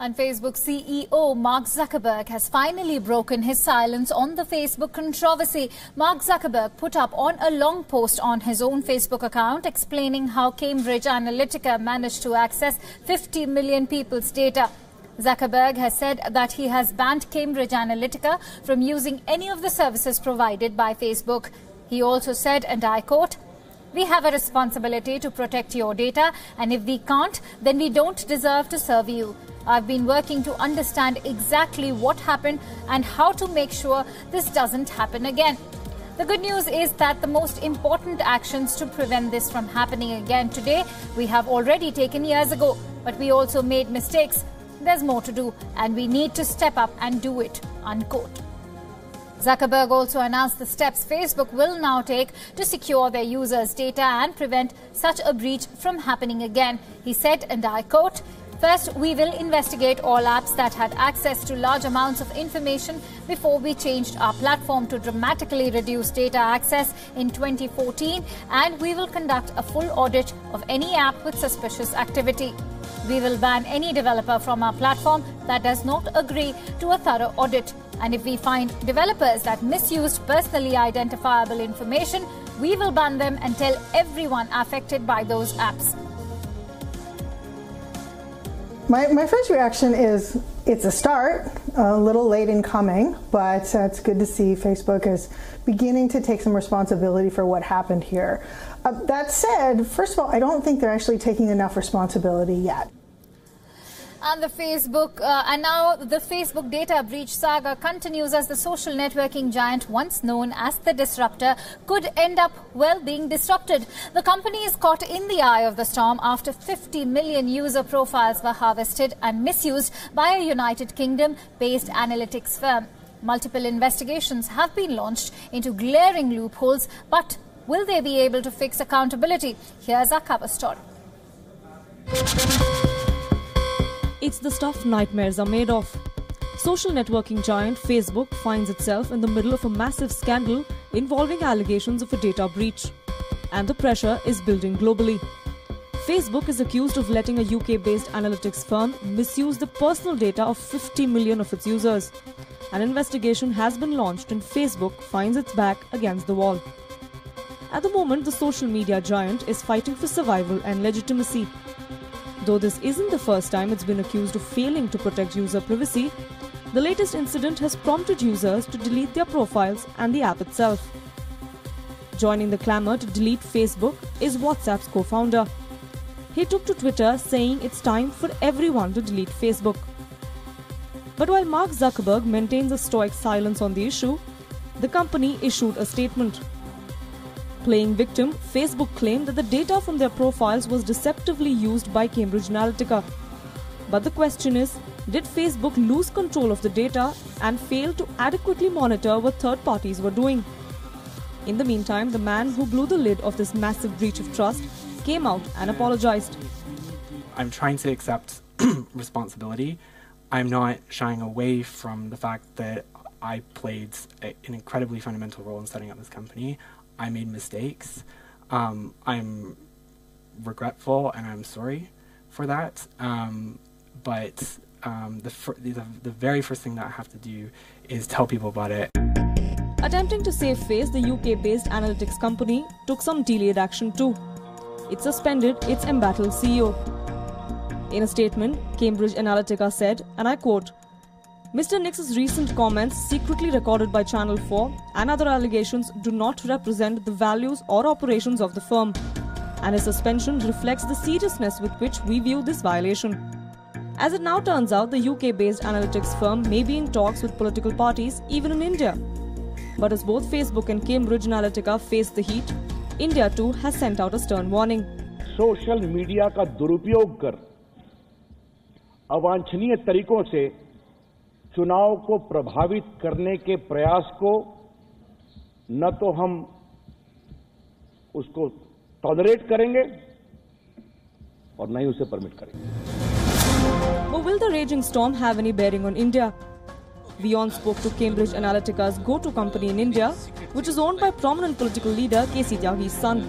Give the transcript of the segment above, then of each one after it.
And Facebook CEO Mark Zuckerberg has finally broken his silence on the Facebook controversy. Mark Zuckerberg put up on a long post on his own Facebook account explaining how Cambridge Analytica managed to access 50 million people's data. Zuckerberg has said that he has banned Cambridge Analytica from using any of the services provided by Facebook. He also said, and I quote, "We have a responsibility to protect your data, and if we can't, then we don't deserve to serve you. I've been working to understand exactly what happened and how to make sure this doesn't happen again." The good news is that the most important actions to prevent this from happening again today we have already taken years ago, but we also made mistakes. There's more to do, and we need to step up and do it, unquote. Zuckerberg also announced the steps Facebook will now take to secure their users' data and prevent such a breach from happening again. He said, and I quote, "First, we will investigate all apps that had access to large amounts of information before we changed our platform to dramatically reduce data access in 2014, and we will conduct a full audit of any app with suspicious activity. We will ban any developer from our platform that does not agree to a thorough audit. And if we find developers that misused personally identifiable information, we will ban them and tell everyone affected by those apps." My first reaction is it's a start, a little late in coming, but it's good to see Facebook is beginning to take some responsibility for what happened here. That said, first of all, I don't think they're actually taking enough responsibility yet. And the Facebook data breach saga continues as the social networking giant, once known as the disruptor, could end up, being disrupted. The company is caught in the eye of the storm after 50 million user profiles were harvested and misused by a United Kingdom-based analytics firm. Multiple investigations have been launched into glaring loopholes, but will they be able to fix accountability? Here's our cover story. It's the stuff nightmares are made of. Social networking giant Facebook finds itself in the middle of a massive scandal involving allegations of a data breach. And the pressure is building globally. Facebook is accused of letting a UK-based analytics firm misuse the personal data of 50 million of its users. An investigation has been launched and Facebook finds its back against the wall. At the moment, the social media giant is fighting for survival and legitimacy. Though this isn't the first time it's been accused of failing to protect user privacy, the latest incident has prompted users to delete their profiles and the app itself. Joining the clamour to delete Facebook is WhatsApp's co-founder. He took to Twitter saying it's time for everyone to delete Facebook. But while Mark Zuckerberg maintains a stoic silence on the issue, the company issued a statement. Playing victim, Facebook claimed that the data from their profiles was deceptively used by Cambridge Analytica. But the question is, did Facebook lose control of the data and fail to adequately monitor what third parties were doing? In the meantime, the man who blew the lid of this massive breach of trust came out and apologized. I'm trying to accept responsibility. I'm not shying away from the fact that I played an incredibly fundamental role in setting up this company. I made mistakes. I'm regretful and I'm sorry for that. But the very first thing that I have to do is tell people about it. Attempting to save face, the UK-based analytics company took some delayed action too. It suspended its embattled CEO. In a statement, Cambridge Analytica said, and I quote, "Mr. Nix's recent comments, secretly recorded by Channel 4, and other allegations do not represent the values or operations of the firm, and his suspension reflects the seriousness with which we view this violation." As it now turns out, the UK-based analytics firm may be in talks with political parties even in India. But as both Facebook and Cambridge Analytica face the heat, India too has sent out a stern warning. Social media का दुरुपयोग कर अवांछनीय तरीकों से चुनाव को प्रभावित करने के प्रयास को न तो हम उसको टॉलरेट करेंगे और न ही उसे परमिट करेंगे. But will the raging storm have any bearing on India? WION spoke to Cambridge Analytica's go-to company in India, which is owned by prominent political leader KC Tyagi's son.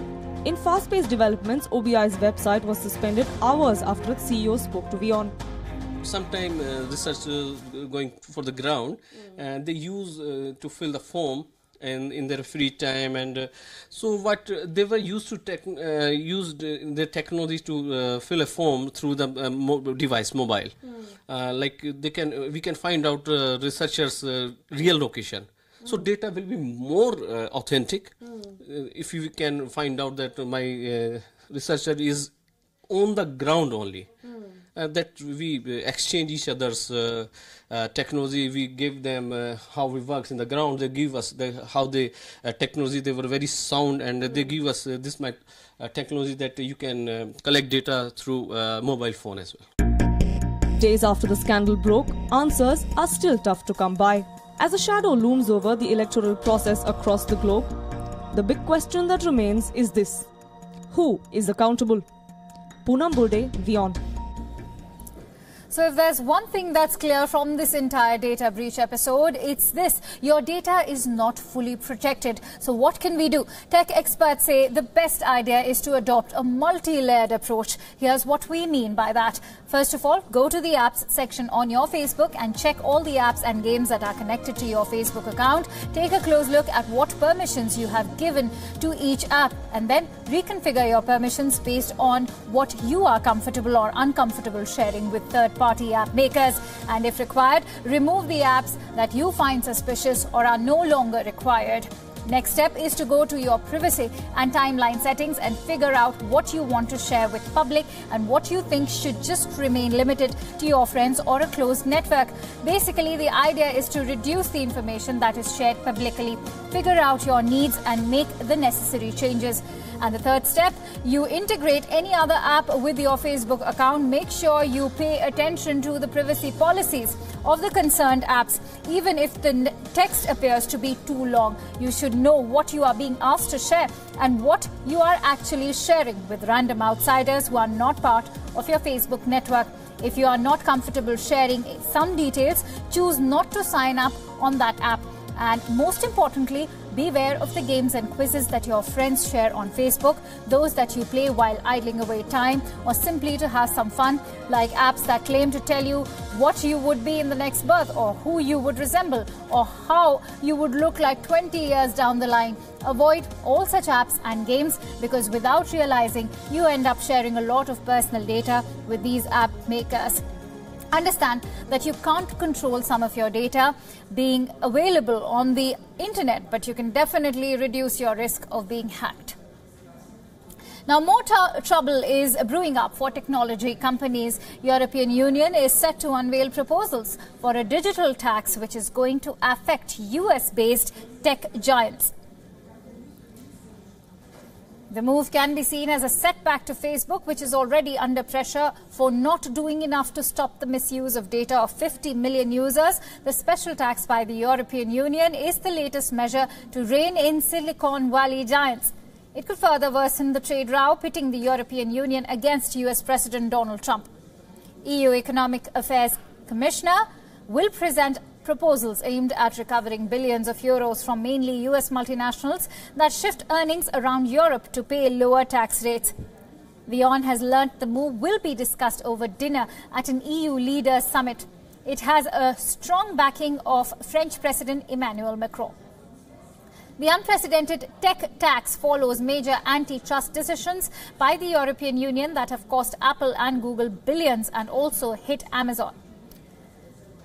In fast-paced developments, OBI's website was suspended hours after its CEO spoke to WION. sometime research going for the ground, and they use to fill the form and in their free time, and so what they were used to used the technology to fill a form through the device mobile. Like we can find out researchers' real location. So data will be more authentic if you can find out that my researcher is on the ground only. That we exchange each other's technology. We give them how it works in the ground. They give us how the technology. They were very sound, and they give us this technology that you can collect data through mobile phone as well. Days after the scandal broke, answers are still tough to come by. As a shadow looms over the electoral process across the globe, the big question that remains is this: who is accountable? Poonam Burde, WION. So if there's one thing that's clear from this entire data breach episode, it's this: your data is not fully protected. So what can we do? Tech experts say the best idea is to adopt a multi-layered approach. Here's what we mean by that. First of all, go to the apps section on your Facebook and check all the apps and games that are connected to your Facebook account. Take a close look at what permissions you have given to each app, and then reconfigure your permissions based on what you are comfortable or uncomfortable sharing with third-party app makers. And if required, remove the apps that you find suspicious or are no longer required. Next step is to go to your privacy and timeline settings and figure out what you want to share with public and what you think should just remain limited to your friends or a closed network. Basically, the idea is to reduce the information that is shared publicly, figure out your needs and make the necessary changes. And the third step, you integrate any other app with your Facebook account. Make sure you pay attention to the privacy policies of the concerned apps. Even if the text appears to be too long, you should know what you are being asked to share and what you are actually sharing with random outsiders who are not part of your Facebook network. If you are not comfortable sharing some details, choose not to sign up on that app. And most importantly, beware of the games and quizzes that your friends share on Facebook, those that you play while idling away time or simply to have some fun, like apps that claim to tell you what you would be in the next birth or who you would resemble or how you would look like 20 years down the line. Avoid all such apps and games, because without realizing, you end up sharing a lot of personal data with these app makers. Understand that you can't control some of your data being available on the internet, but you can definitely reduce your risk of being hacked. Now, more trouble is brewing up for technology companies. European Union is set to unveil proposals for a digital tax which is going to affect US-based tech giants. The move can be seen as a setback to Facebook, which is already under pressure for not doing enough to stop the misuse of data of 50 million users. The special tax by the European Union is the latest measure to rein in Silicon Valley giants. It could further worsen the trade row pitting the European Union against US President Donald Trump. EU Economic Affairs Commissioner will present proposals aimed at recovering billions of euros from mainly US multinationals that shift earnings around Europe to pay lower tax rates. WION has learnt the move will be discussed over dinner at an EU leaders summit. It has a strong backing of French President Emmanuel Macron. The unprecedented tech tax follows major antitrust decisions by the European Union that have cost Apple and Google billions and also hit Amazon.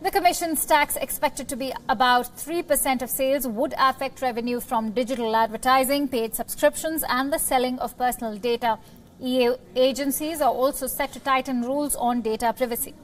The Commission's tax, expected to be about 3% of sales, would affect revenue from digital advertising, paid subscriptions and the selling of personal data. EU agencies are also set to tighten rules on data privacy.